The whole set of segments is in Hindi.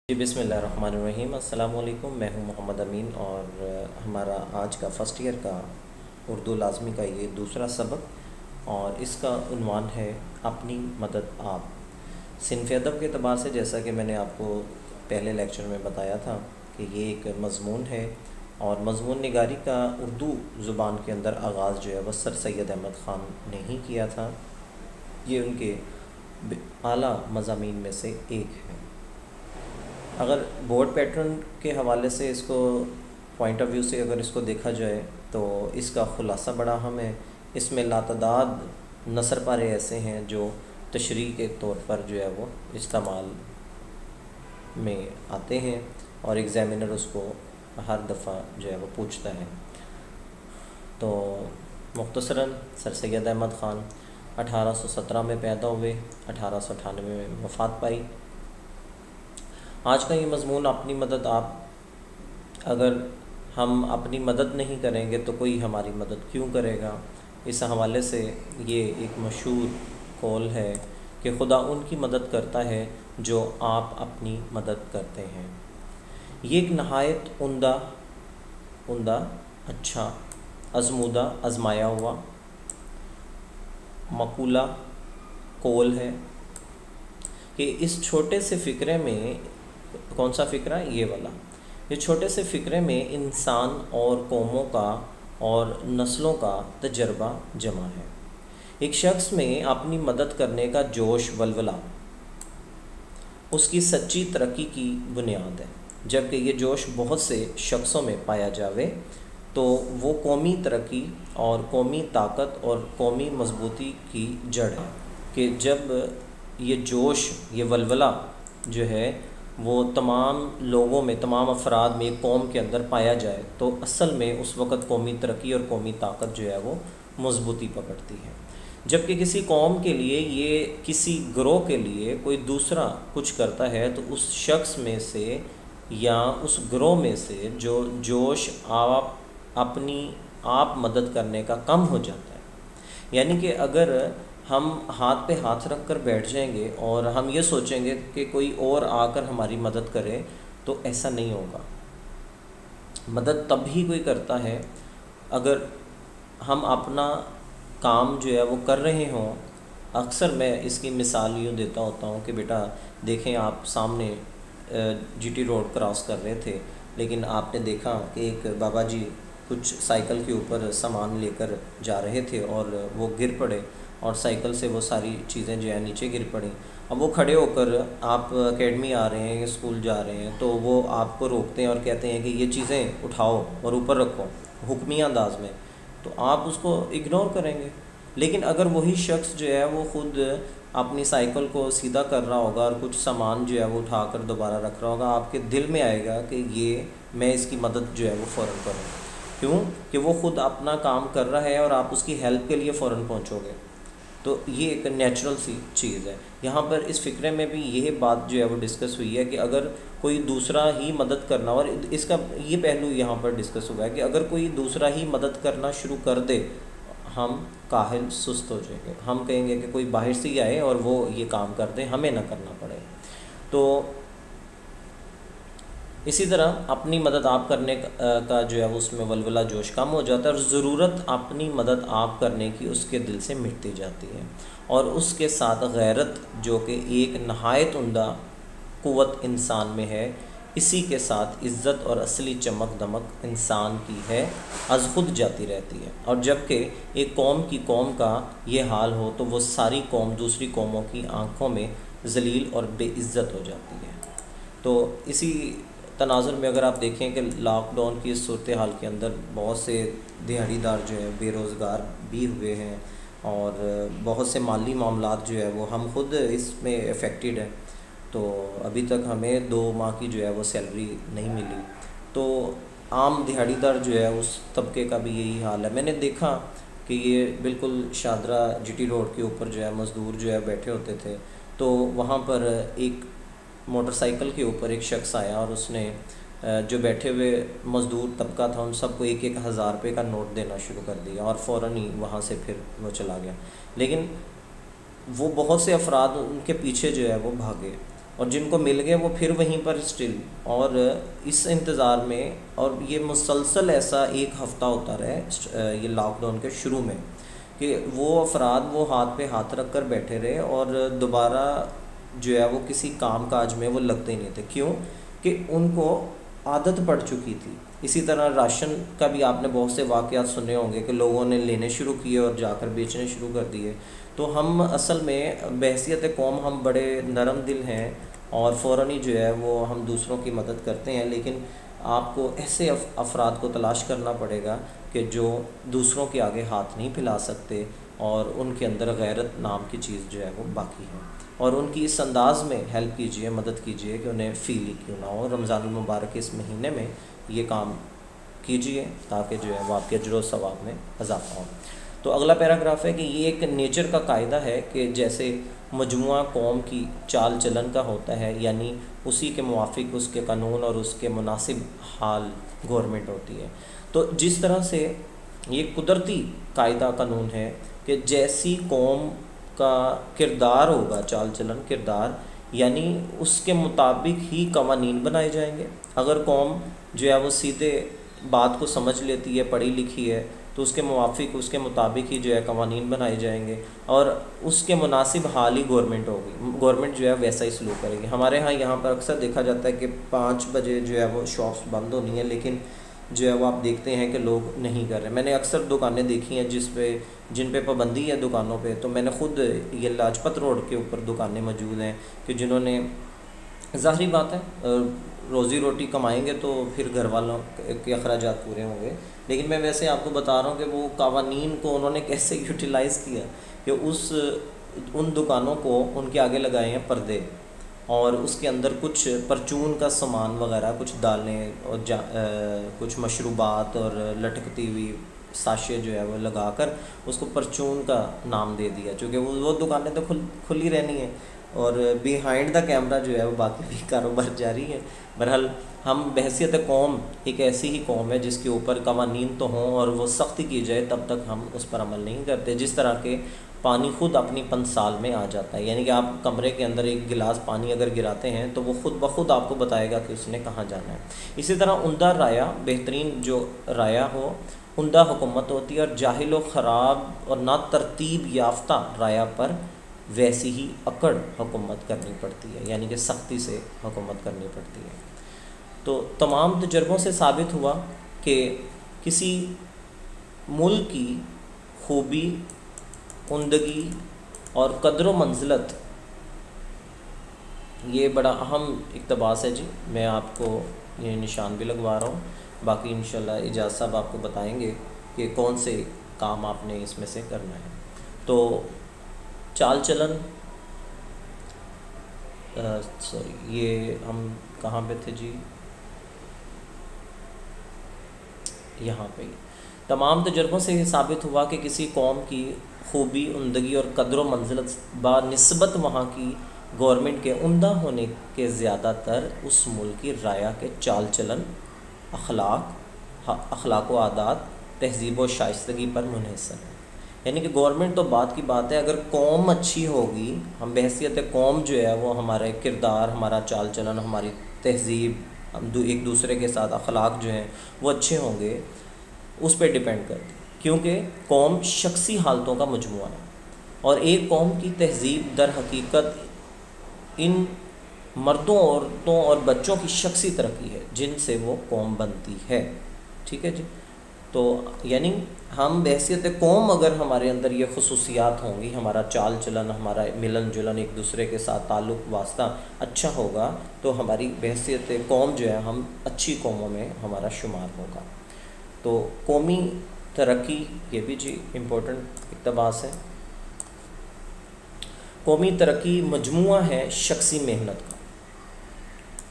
जी बिस्मिल्लाहिर्रहमानिर्रहीम। अस्सलाम वालेकुम। मैं हूं मोहम्मद अमीन और हमारा आज का फ़र्स्ट ईयर का उर्दू लाज़मी का ये दूसरा सबक और इसका उन्वान है अपनी मदद आप। सिनफ़ अदब के अतबार से जैसा कि मैंने आपको पहले लेक्चर में बताया था कि ये एक मज़मून है और मज़मून निगारी का उर्दू ज़ुबान के अंदर आगाज़ जो है वह सर सैयद अहमद ख़ान ने ही किया था। ये उनके आला मज़ामीन में से एक है। अगर बोर्ड पैटर्न के हवाले से इसको पॉइंट ऑफ व्यू से अगर इसको देखा जाए तो इसका ख़ुलासा बड़ा अहम है। इसमें लातदाद नसर पारे ऐसे हैं जो तशरीह के तौर पर जो है वो इस्तेमाल में आते हैं और एग्ज़ामिनर उसको हर दफ़ा जो है वो पूछता है। तो मुख्तसरन सर सैयद अहमद ख़ान 1817 में पैदा हुए, 1898 में वफ़ात पाई। आज का ये मज़मून अपनी मदद आप, अगर हम अपनी मदद नहीं करेंगे तो कोई हमारी मदद क्यों करेगा। इस हवाले से ये एक मशहूर कौल है कि खुदा उनकी मदद करता है जो आप अपनी मदद करते हैं। ये एक नहायत उम्दा अच्छा आज़मूदा आज़माया हुआ मक़ूला कौल है कि इस छोटे से फ़िक्रे में, कौन सा फ़िक्रा, ये वाला, ये छोटे से फ़िक्रे में इंसान और कौमों का और नस्लों का तजर्बा जमा है। एक शख्स में अपनी मदद करने का जोश वल्वला उसकी सच्ची तरक्की की बुनियाद है। जबकि ये जोश बहुत से शख्सों में पाया जावे तो वो कौमी तरक्की और कौमी ताकत और कौमी मजबूती की जड़ है। कि जब ये जोश, ये वल्वला जो है वो तमाम लोगों में, तमाम अफराद में, एक कौम के अंदर पाया जाए तो असल में उस वक़्त कौमी तरक्की और कौमी ताकत जो है वो मजबूती पकड़ती है। जबकि किसी कौम के लिए, ये किसी ग्रोह के लिए कोई दूसरा कुछ करता है तो उस शख्स में से या उस ग्रोह में से जो जोश अपनी आप मदद करने का कम हो जाता है। यानी कि अगर हम हाथ पे हाथ रख कर बैठ जाएंगे और हम ये सोचेंगे कि कोई और आकर हमारी मदद करे तो ऐसा नहीं होगा। मदद तब ही कोई करता है अगर हम अपना काम जो है वो कर रहे हों। अक्सर मैं इसकी मिसाल यूँ देता होता हूँ कि बेटा देखें, आप सामने जीटी रोड क्रॉस कर रहे थे, लेकिन आपने देखा कि एक बाबा जी कुछ साइकिल के ऊपर सामान लेकर जा रहे थे और वो गिर पड़े और साइकिल से वो सारी चीज़ें जो है नीचे गिर पड़ी। अब वो खड़े होकर, आप एकेडमी आ रहे हैं, स्कूल जा रहे हैं, तो वो आपको रोकते हैं और कहते हैं कि ये चीज़ें उठाओ और ऊपर रखो, हुक्मी अंदाज में, तो आप उसको इग्नोर करेंगे। लेकिन अगर वही शख्स जो है वो ख़ुद अपनी साइकिल को सीधा कर रहा होगा और कुछ सामान जो है वो उठाकर दोबारा रख रहा होगा, आपके दिल में आएगा कि ये, मैं इसकी मदद जो है वो फ़ौरन करूँ। क्यों कि वो ख़ुद अपना काम कर रहा है और आप उसकी हेल्प के लिए फ़ौरन पहुँचोगे। तो ये एक नेचुरल सी चीज़ है। यहाँ पर इस फ़िक्रे में भी यही बात जो है वो डिस्कस हुई है कि अगर कोई दूसरा ही मदद करना, और इसका ये पहलू यहाँ पर डिस्कस हुआ है कि अगर कोई दूसरा ही मदद करना शुरू कर दे, हम काहिल सुस्त हो जाएंगे। हम कहेंगे कि कोई बाहर से ही आए और वो ये काम कर दे, हमें ना करना पड़े। तो इसी तरह अपनी मदद आप करने का जो है वो उसमें वल्वला जोश कम हो जाता है और ज़रूरत अपनी मदद आप करने की उसके दिल से मिटती जाती है। और उसके साथ गैरत, जो कि एक नहायत उम्दा क़ुव्वत इंसान में है, इसी के साथ इज़्ज़त और असली चमक दमक इंसान की है, अज़ खुद जाती रहती है। और जबकि एक कौम का ये हाल हो तो वो सारी कौम दूसरी कौमों की आँखों में ज़लील और बेइज़्ज़त हो जाती है। तो इसी तनाज़ुर में अगर आप देखें कि लॉकडाउन की इस सूरत हाल के अंदर बहुत से दिहाड़ीदार जो है बेरोज़गार भी हुए हैं और बहुत से माली मामलात जो है वो हम ख़ुद इसमें अफेक्टेड हैं। तो अभी तक हमें 2 माह की जो है वो सैलरी नहीं मिली। तो आम दिहाड़ीदार जो है उस तबके का भी यही हाल है। मैंने देखा कि ये बिल्कुल शादरा जीटी रोड के ऊपर जो है मज़दूर जो है बैठे होते थे, तो वहाँ पर एक मोटरसाइकिल के ऊपर एक शख्स आया और उसने जो बैठे हुए मज़दूर तबका था उन सबको 1,000 रुपये का नोट देना शुरू कर दिया और फ़ौरन ही वहाँ से फिर वो चला गया। लेकिन वो बहुत से अफराद उनके पीछे जो है वो भागे और जिनको मिल गए वो फिर वहीं पर स्टिल, और इस इंतज़ार में, और ये मुसलसल ऐसा एक हफ़्ता होता रहे ये लॉकडाउन के शुरू में, कि वो अफराद वो हाथ पे हाथ रख कर बैठे रहे और दोबारा जो है वो किसी काम काज में वो लगते ही नहीं थे। क्यों? कि उनको आदत पड़ चुकी थी। इसी तरह राशन का भी आपने बहुत से वाक़यात सुने होंगे कि लोगों ने लेने शुरू किए और जाकर बेचने शुरू कर दिए। तो हम असल में बहैसियत कौम हम बड़े नरम दिल हैं और फ़ौरन ही जो है वो हम दूसरों की मदद करते हैं, लेकिन आपको ऐसे अफराद को तलाश करना पड़ेगा कि जो दूसरों के आगे हाथ नहीं फैला सकते और उनके अंदर गैरत नाम की चीज़ जो है वो बाकी है, और उनकी इस अंदाज़ में हेल्प कीजिए, मदद कीजिए कि उन्हें फ़ील ही क्यों ना हो। रमज़ानुल मुबारक के इस महीने में ये काम कीजिए ताकि जो है वो आपके अजर सवाब में इजाफ़ा हो। तो अगला पैराग्राफ है कि ये एक नेचर का कायदा है कि जैसे मजमुआ कौम की चाल चलन का होता है, यानी उसी के मुवाफिक उसके कानून और उसके मुनासिब हाल गवर्नमेंट होती है। तो जिस तरह से ये कुदरती कायदा कानून है कि जैसी कौम का किरदार होगा, चाल चलन किरदार, यानी उसके मुताबिक ही कवानीन बनाए जाएंगे। अगर कौम जो है वो सीधे बात को समझ लेती है, पढ़ी लिखी है, तो उसके मुवाफिक उसके मुताबिक ही जो है कवानीन बनाए जाएंगे और उसके मुनासिब हाल ही गवर्नमेंट होगी। गवर्नमेंट जो है वैसा ही सलूक करेगी। हमारे यहाँ पर अक्सर देखा जाता है कि 5 बजे जो है वो शॉप्स बंद होनी है, लेकिन जो है वो आप देखते हैं कि लोग नहीं कर रहे। मैंने अक्सर दुकानें देखी हैं जिन पे पाबंदी है दुकानों पे, तो मैंने ख़ुद ये लाजपत रोड के ऊपर दुकानें मौजूद हैं कि जिन्होंने, ज़ाहिरी बात है रोज़ी रोटी कमाएंगे तो फिर घर वालों के अखराजात पूरे होंगे, लेकिन मैं वैसे आपको बता रहा हूँ कि वो कवानीन को उन्होंने कैसे यूटिलाइज़ किया कि उन दुकानों को उनके आगे लगाए हैं पर्दे, और उसके अंदर कुछ परचून का सामान वगैरह, कुछ दालें और कुछ मशरूबात और लटकती हुई साशे जो है वो लगाकर उसको परचून का नाम दे दिया, चूँकि वो दुकानें तो खुली रहनी है और बिहाइंड द कैमरा जो है वो बाकी भी कारोबार जारी है। बहरहाल हम बहैसियत कौम एक ऐसी ही कौम है जिसके ऊपर कवानीन तो हों और वो सख्ती की जाए, तब तक हम उस पर अमल नहीं करते। जिस तरह के पानी खुद अपनी पंसाल में आ जाता है, यानी कि आप कमरे के अंदर एक गिलास पानी अगर गिराते हैं तो वो खुद ब खुद आपको बताएगा कि उसने कहाँ जाना है। इसी तरह उम्दा राया, बेहतरीन जो राया हो, उम्दा हुकूमत होती है, और जाहिल व ख़राब और ना तरतीब याफ्ता राया पर वैसी ही अकड़ हुकूमत करनी पड़ती है, यानी कि सख्ती से हुकूमत करनी पड़ती है। तो तमाम तजर्बों से साबित हुआ कि किसी मुल्क की खूबी, उम्दगी और कदर मंजिलत, ये बड़ा अहम इक़्तिबास है जी। मैं आपको ये निशान भी लगवा रहा हूँ, बाकी इंशाल्लाह इजाज़ साहब आपको बताएंगे कि कौन से काम आपने इसमें से करना है। तो चाल चलन, सॉरी ये हम कहाँ पे थे जी, यहाँ पे। तमाम तजर्बों से ये साबित हुआ कि किसी कौम की खूबी, उम्दगी और कदर मंजिलत बानिस्बत वहाँ की गवर्नमेंट के उम्दा होने के ज़्यादातर उस मुल्क की राया के चाल चलन, अखलाक व आदात, तहज़ीब व शाइस्तगी पर मुनहसर है। यानी कि गवर्नमेंट तो बात की बात है, अगर कौम अच्छी होगी, हम बहैसियत कौम जो है वो हमारे किरदार, हमारा चाल चलन, हमारी तहज़ीब, हम एक दूसरे के साथ अखलाक जो हैं वो अच्छे होंगे, उस पर डिपेंड करती है। क्योंकि कौम शख्सी हालतों का मजमुआ है और एक कौम की तहज़ीब दर हकीकत इन मर्दों, औरतों और बच्चों की शख्सी तरक्की है जिनसे वो कौम बनती है। ठीक है जी। तो यानी हम बहैसियत कौम अगर हमारे अंदर ये खुसूसियात होंगी, हमारा चाल चलन, हमारा मिलन जुलन, एक दूसरे के साथ ताल्लुक़ वास्ता अच्छा होगा, तो हमारी बहैसियत कौम जो है हम अच्छी कौमों में हमारा शुमार होगा। तो कौमी तरक्की ये भी जी इम्पोर्टेंट इक़्तिबास है। कौमी तरक्की मजमुआ है शख्सी मेहनत का।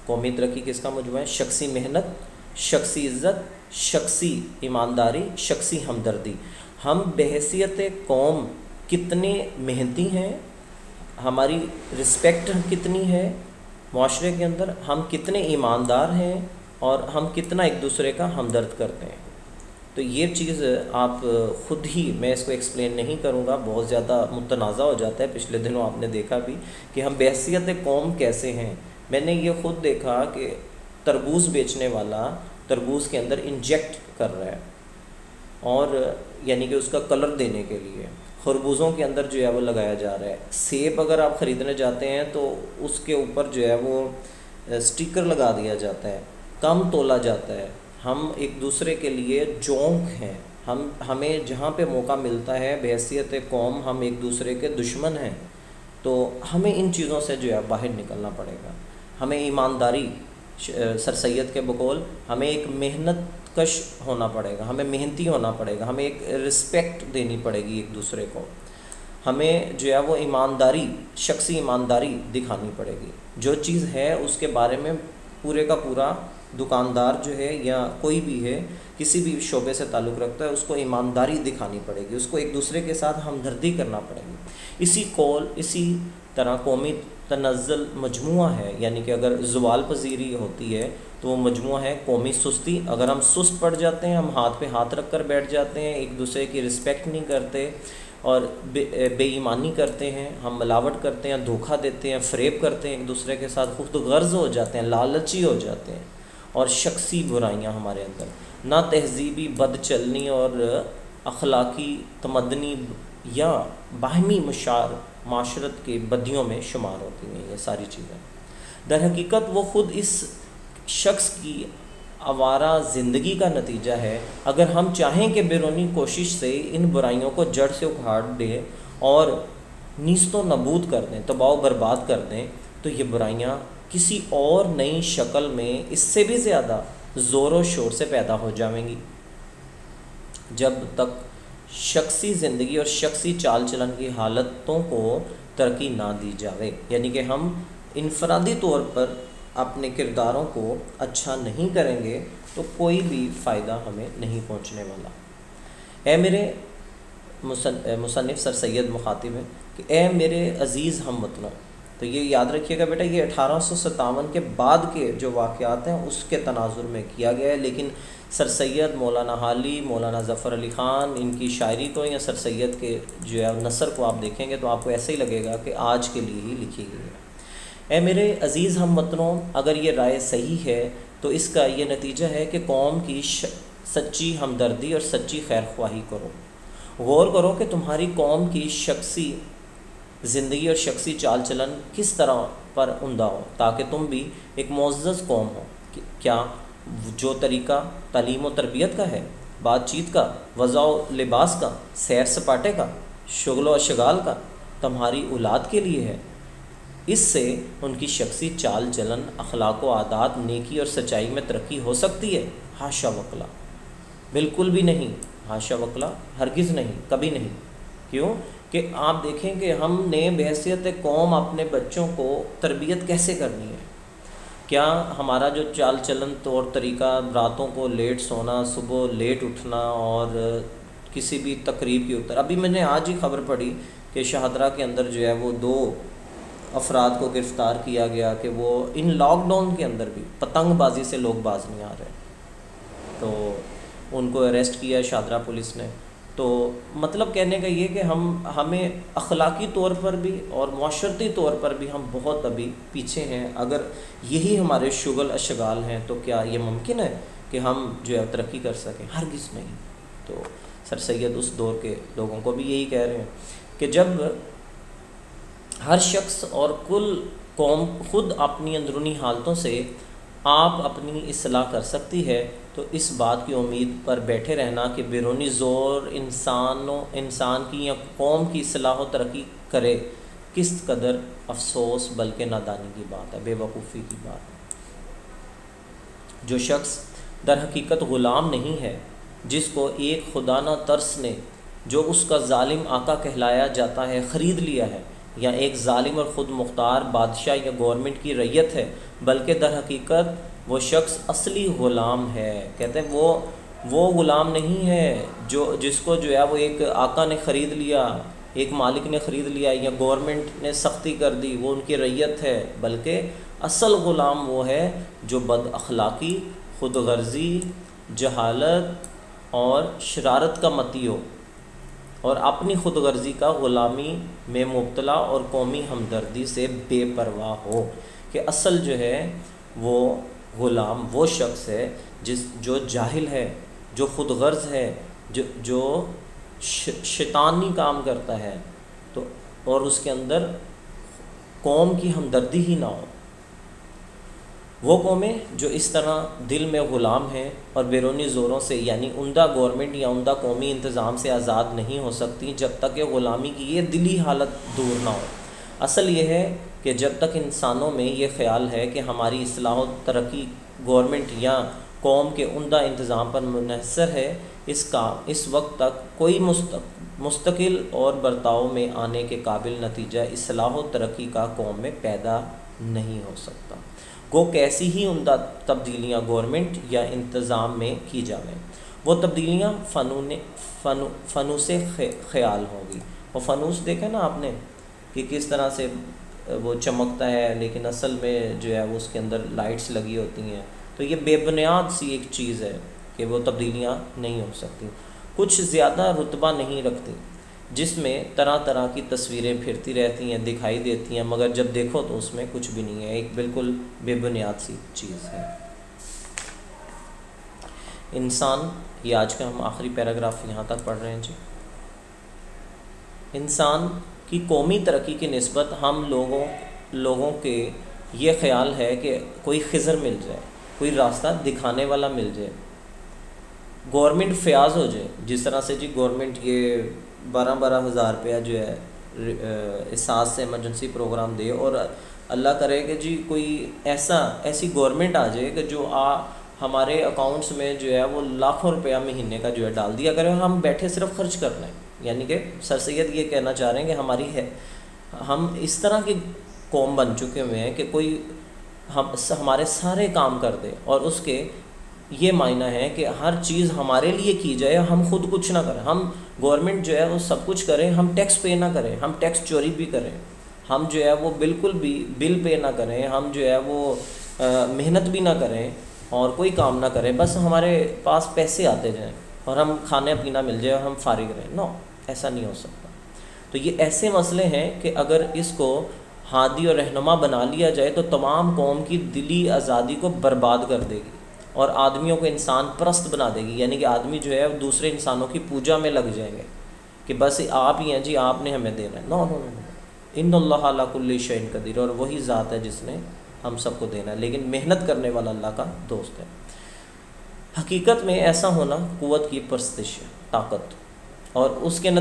कौमी तरक्की किसका मजमुआ है? शख्सी मेहनत, शख्सी इज़्ज़त, शख्सी ईमानदारी, शख्सी हमदर्दी। हम बहैसियत कौम कितने मेहनती हैं, हमारी रिस्पेक्ट कितनी है माशरे के अंदर, हम कितने ईमानदार हैं और हम कितना एक दूसरे का हमदर्द करते हैं। तो ये चीज़ आप ख़ुद ही, मैं इसको एक्सप्लेन नहीं करूँगा, बहुत ज़्यादा मुतनाज़ा हो जाता है। पिछले दिनों आपने देखा भी कि हम बहसीयत कौम कैसे हैं। मैंने ये ख़ुद देखा कि तरबूज़ बेचने वाला तरबूज़ के अंदर इंजेक्ट कर रहा है, और यानी कि उसका कलर देने के लिए खरबूज़ों के अंदर जो है वो लगाया जा रहा है। सेब अगर आप ख़रीदने जाते हैं तो उसके ऊपर जो है वो स्टिकर लगा दिया जाता है, कम तोला जाता है। हम एक दूसरे के लिए जोंक हैं, हमें जहाँ पे मौका मिलता है बहैसियत कौम हम एक दूसरे के दुश्मन हैं। तो हमें इन चीज़ों से जो है बाहर निकलना पड़ेगा। हमें ईमानदारी, सर सैयद के बकौल, हमें एक मेहनत कश होना पड़ेगा, हमें मेहनती होना पड़ेगा, हमें एक रिस्पेक्ट देनी पड़ेगी एक दूसरे को। हमें जो है वो ईमानदारी, शख्सी ईमानदारी दिखानी पड़ेगी। जो चीज़ है उसके बारे में पूरे का पूरा दुकानदार जो है या कोई भी है, किसी भी शोबे से ताल्लुक़ रखता है, उसको ईमानदारी दिखानी पड़ेगी, उसको एक दूसरे के साथ हमदर्दी करना पड़ेगी। इसी तरह कौमी तनज़्ज़ुल मजमुआ है, यानी कि अगर ज़वाल पजीरी होती है तो वो मजमुआ है कौमी सुस्ती। अगर हम सुस्त पड़ जाते हैं, हम हाथ पे हाथ रख कर बैठ जाते हैं, एक दूसरे की रिस्पेक्ट नहीं करते और बेईमानी करते हैं, हम मिलावट करते हैं, धोखा देते हैं, फ़रेब करते हैं, एक दूसरे के साथ खुद गर्ज़ हो जाते हैं, लालची हो जाते हैं, और शख्सी बुराइयां हमारे अंदर, ना तहज़ीबी बदचलनी और अखलाकी तमदनी या बाहमी माशरत के बदियों में शुमार होती हैं ये सारी चीज़ें। दर हकीकत वो ख़ुद इस शख्स की आवारा ज़िंदगी का नतीजा है। अगर हम चाहें कि बैरूनी कोशिश से इन बुराइयों को जड़ से उखाड़ दें और नीस्तो नबूद कर दें, तबाह बर्बाद कर दें, तो ये बुराइयां किसी और नई शक्ल में इससे भी ज़्यादा ज़ोर शोर से पैदा हो जाएंगी। जब तक शख्सी ज़िंदगी और शख्सी चाल चलन की हालतों को तरक्की ना दी जाए, यानी कि हम इनफरादी तौर पर अपने किरदारों को अच्छा नहीं करेंगे तो कोई भी फ़ायदा हमें नहीं पहुंचने वाला। ए मेरे मुसन्निफ़ सर सैयद मुखातिब है कि ए मेरे अज़ीज़ हमवतनों। तो ये याद रखिएगा बेटा, ये 1857 के बाद के जो वाक़यात हैं उसके तनाजुर में किया गया है, लेकिन सर सैयद मौलाना हाली, मौलाना ज़फ़र अली ख़ान, इनकी शायरी को या सर सैयद के जो है नसर को आप देखेंगे तो आपको ऐसे ही लगेगा कि आज के लिए ही लिखी गई है। ए मेरे अज़ीज़ हमवतनों, अगर ये राय सही है तो इसका ये नतीजा है कि कौम की सच्ची हमदर्दी और सच्ची खैर ख्वाही करो। गौर करो कि तुम्हारी कौम की शख्सी ज़िंदगी और शख्सी चाल चलन किस तरह पर उम्दा हो, ताकि तुम भी एक मुअज़्ज़ज़ कौम हो। क्या जो तरीक़ा तालीम व तरबियत का है, बातचीत का, वज़ा व लिबास का, सैर सपाटे का, शुग़ल व अशगाल का तुम्हारी औलाद के लिए है, इससे उनकी शख्सी चाल चलन, अखलाक व आदात, नेकी और सच्चाई में तरक्की हो सकती है? हाशा वकला, बिल्कुल भी नहीं। हाशा वकला, हरगिज़ नहीं, कभी नहीं। क्यों कि आप देखें कि हमने बहैसियत कौम अपने बच्चों को तरबियत कैसे करनी है। क्या हमारा जो चाल चलन तौर तरीक़ा, रातों को लेट सोना, सुबह लेट उठना और किसी भी तकरीब की अभी मैंने आज ही खबर पढ़ी कि शाहदरा के अंदर जो है वो 2 अफराद को गिरफ़्तार किया गया कि वो इन लॉकडाउन के अंदर भी पतंगबाजी से लोग बाज नहीं आ रहे, तो उनको अरेस्ट किया शाहदरा पुलिस ने। तो मतलब कहने का ये कि हमें अखलाकी तौर पर भी और माशरती तौर पर भी हम बहुत अभी पीछे हैं। अगर यही हमारे शुगल अशगाल हैं तो क्या ये मुमकिन है कि हम जो है तरक्की कर सकें? हरगिज़ नहीं। तो सर सैयद उस दौर के लोगों को भी यही कह रहे हैं कि जब हर शख्स और कुल कौम खुद अपनी अंदरूनी हालतों से आप अपनी इस्लाह कर सकती है, तो इस बात की उम्मीद पर बैठे रहना कि बैरूनी ज़ोर इंसान की या कौम की इस्लाह व तरक्की करे, किस कदर अफसोस बल्कि नादानी की बात है, बेवकूफ़ी की बात है। जो शख्स दर हकीकत ग़ुलाम नहीं है, जिसको एक खुदाना तरस ने, जो उसका ज़ालिम आका कहलाया जाता है, ख़रीद लिया है, या एक ज़ालिम और ख़ुद मुख्तार बादशाह या गवर्नमेंट की रैयत है, बल्कि दर हकीकत वो शख्स असली ग़ुलाम है। कहते हैं वो ग़ुलाम नहीं है जिसको जो है वो एक आका ने ख़रीद लिया, एक मालिक ने ख़रीद लिया या गवर्नमेंट ने सख्ती कर दी, वो उनकी रैयत है, बल्कि असल ग़ुलाम वो है जो बद अखलाक़ी, ख़ुद गर्ज़ी, जहालत और शरारत का मती हो और अपनी खुदगर्जी का ग़ुलामी में मुब्तला और कौमी हमदर्दी से बेपरवाह हो। कि असल जो है वो ग़ुलाम वो शख्स है जो जाहिल है, जो खुदगर्ज है, जो शैतानी काम करता है, तो और उसके अंदर कौम की हमदर्दी ही ना हो। वो कौमें जो इस तरह दिल में ग़ुलाम हैं और बैरूनी ज़ोरों से यानी उम्दा गवर्नमेंट या उम्दा कौमी इंतज़ाम से आज़ाद नहीं हो सकती जब तक कि ग़ुलामी की ये दिली हालत दूर ना हो। असल ये है कि जब तक इंसानों में ये ख़्याल है कि हमारी इस्लाह और तरक्की गवर्नमेंट या कौम के उम्दा इंतज़ाम पर मुनहसर है, इस वक्त तक कोई मुस्तकिल और बर्ताव में आने के काबिल नतीजा इस्लाह और तरक्की का कौम में पैदा नहीं हो सकता। गो कैसी ही उम्दा तब्दीलियाँ गवर्नमेंट या इंतज़ाम में की जाएँ, वो तब्दीलियाँ फ़नूस ख़याल होंगी। और फ़नूस देखें ना आपने कि किस तरह से वो चमकता है, लेकिन असल में जो है वो उसके अंदर लाइट्स लगी होती हैं। तो ये बेबुनियाद सी एक चीज़ है कि वो तब्दीलियाँ नहीं हो सकती। कुछ ज़्यादा रुतबा नहीं रखती, जिसमें तरह तरह की तस्वीरें फिरती रहती हैं, दिखाई देती हैं, मगर जब देखो तो उसमें कुछ भी नहीं है, एक बिल्कुल बेबुनियाद सी चीज़ है। इंसान, ये आज का हम आखिरी पैराग्राफ यहाँ तक पढ़ रहे हैं जी। इंसान की कौमी तरक्की की निस्बत हम लोगों के ये ख्याल है कि कोई खिज़र मिल जाए, कोई रास्ता दिखाने वाला मिल जाए, गवर्नमेंट फ़याज़ हो जाए। जिस तरह से जी गवर्नमेंट ये 12-12 हज़ार रुपया जो है एहसास से एमरजेंसी प्रोग्राम दे, और अल्लाह करे कि जी कोई ऐसी गवर्नमेंट आ जाए कि जो हमारे अकाउंट्स में जो है वो लाखों रुपया महीने का जो है डाल दिया करे और हम बैठे सिर्फ खर्च कर रहे हैं। यानी कि सर सैयद ये कहना चाह रहे हैं कि हम इस तरह की कौम बन चुके हुए हैं कि कोई हमारे सारे काम कर दे, और उसके ये मायना है कि हर चीज़ हमारे लिए की जाए, हम खुद कुछ ना करें। हम गवर्नमेंट जो है वो सब कुछ करें, हम टैक्स पे ना करें, हम टैक्स चोरी भी करें, हम जो है वो बिल्कुल भी बिल पे ना करें, हम जो है वो मेहनत भी ना करें और कोई काम ना करें, बस हमारे पास पैसे आते जाएं और हम खाने पीना मिल जाए और हम फारिग रहें। नो, ऐसा नहीं हो सकता। तो ये ऐसे मसले हैं कि अगर इसको हादी और रहनुमा बना लिया जाए तो तमाम कौम की दिली आज़ादी को बर्बाद कर देगी और आदमियों को इंसान परस्त बना देगी। यानी कि आदमी जो है दूसरे इंसानों की पूजा में लग जाएंगे कि बस आप ही हैं जी, आपने हमें देना है। नो नो नो, इन्नल्लाह अला कुल्ली शैइन कदीर, और वही ज़ात है जिसने हम सबको देना है, लेकिन मेहनत करने वाला अल्लाह का दोस्त है। हकीकत में ऐसा होना क़ुव्वत की परस्तिश है, ताकत, और उसके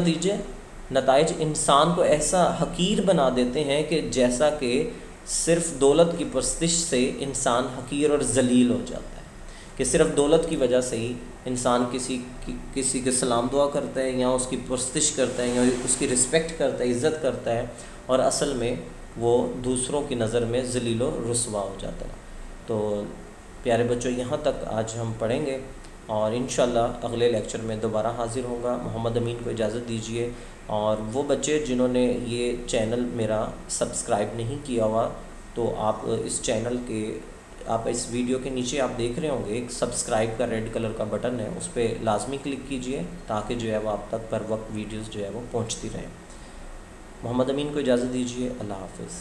नताइज इंसान को ऐसा हकीर बना देते हैं कि जैसा कि सिर्फ़ दौलत की परस्तिश से इंसान हकीर और ज़लील हो जाता है, कि सिर्फ़ दौलत की वजह से ही इंसान किसी के सलाम दुआ करता है या उसकी परस्तिश करता है या उसकी रिस्पेक्ट करता है, इज़्ज़त करता है, और असल में वो दूसरों की नज़र में ज़लील और रुस्वा हो जाता है। तो प्यारे बच्चों, यहाँ तक आज हम पढ़ेंगे और इंशाअल्लाह अगले लेक्चर में दोबारा हाज़िर होगा। मोहम्मद अमीन को इजाज़त दीजिए। और वो बच्चे जिन्होंने ये चैनल मेरा सब्सक्राइब नहीं किया हुआ, तो आप इस वीडियो के नीचे आप देख रहे होंगे एक सब्सक्राइब का रेड कलर का बटन है, उस पर लाजमी क्लिक कीजिए ताकि जो है वो आप तक पर वक्त वीडियोज़ जो है वो पहुँचती रहें। मोहम्मद अमीन को इजाज़त दीजिए। अल्लाह हाफ़िज़।